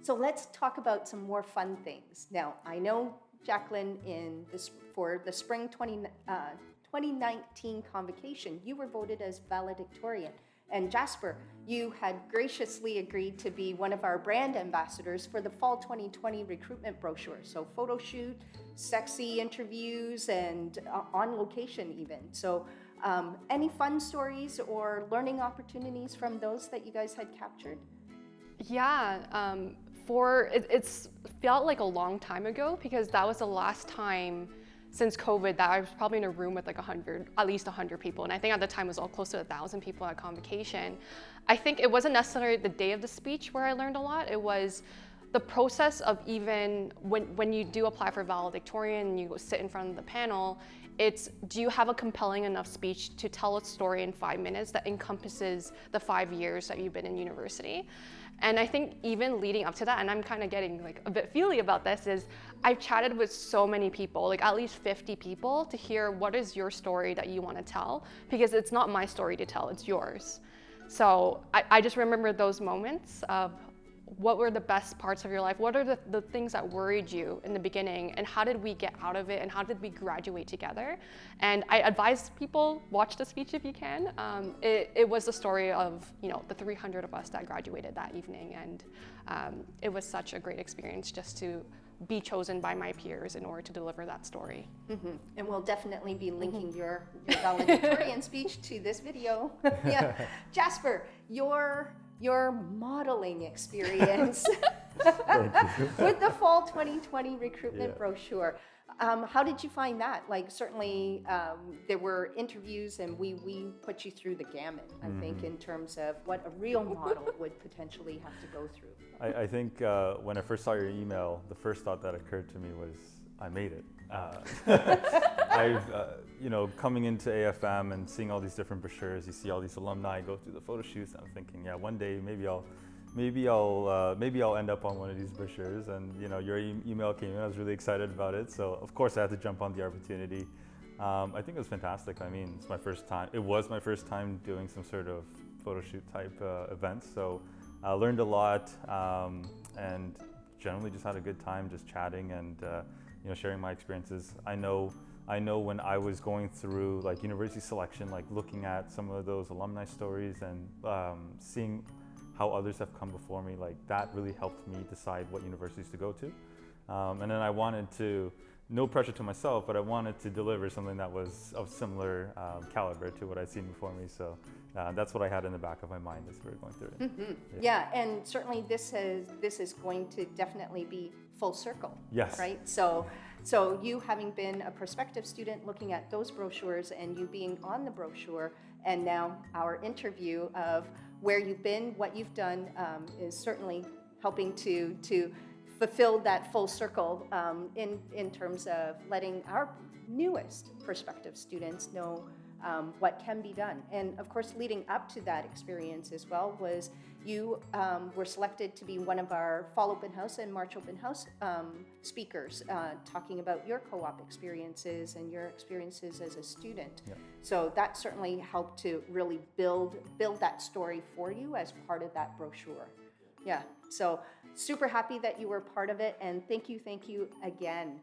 So let's talk about some more fun things. Now, I know, Jacqueline, for the spring 2019 convocation, you were voted as valedictorian. And Jasper, you had graciously agreed to be one of our brand ambassadors for the fall 2020 recruitment brochure. So photo shoot, sexy interviews, and on location even. So any fun stories or learning opportunities from those that you guys had captured? Yeah, it's felt like a long time ago because that was the last time since COVID that I was probably in a room with like at least 100 people. And I think at the time it was all close to 1,000 people at convocation. I think it wasn't necessarily the day of the speech where I learned a lot. It was the process of even when you do apply for valedictorian and you go sit in front of the panel, it's do you have a compelling enough speech to tell a story in 5 minutes that encompasses the 5 years that you've been in university? And I think even leading up to that, and I'm kind of getting like a bit feely about this, is I've chatted with so many people, like at least 50 people, to hear what is your story that you want to tell, because it's not my story to tell, it's yours. So I just remember those moments of what were the best parts of your life? What are the things that worried you in the beginning, and how did we get out of it, and how did we graduate together? And I advise people, watch the speech if you can. It was the story of the 300 of us that graduated that evening, and it was such a great experience just to be chosen by my peers in order to deliver that story. Mm-hmm. And we'll definitely be linking your valedictorian speech to this video. Yeah, Jasper, your modeling experience with the fall 2020 recruitment brochure. How did you find that? Like, certainly there were interviews and we put you through the gamut, I think, in terms of what a real model would potentially have to go through. I think when I first saw your email, the first thought that occurred to me was, I made it. Coming into AFM and seeing all these different brochures, you see all these alumni go through the photo shoots, and I'm thinking, yeah, one day maybe I'll end up on one of these brochures. And your email came in, I was really excited about it. So of course I had to jump on the opportunity. I think it was fantastic. I mean, it was my first time doing some sort of photo shoot type event. So I learned a lot and generally just had a good time just chatting and sharing my experiences. I know when I was going through like university selection, like looking at some of those alumni stories and seeing how others have come before me, like that really helped me decide what universities to go to. And then I wanted to, no pressure to myself, but I wanted to deliver something that was of similar caliber to what I'd seen before me. So that's what I had in the back of my mind as we were going through it. Mm-hmm. Yeah, and certainly this is going to definitely be full circle. Yes. Right? So you having been a prospective student looking at those brochures and you being on the brochure, and now our interview of where you've been, what you've done, is certainly helping to fulfill that full circle in terms of letting our newest prospective students know what can be done. And of course, leading up to that experience as well was you were selected to be one of our Fall Open House and March Open House speakers, talking about your co-op experiences and your experiences as a student. Yep. So that certainly helped to really build that story for you as part of that brochure. Yeah, so super happy that you were part of it, and thank you again.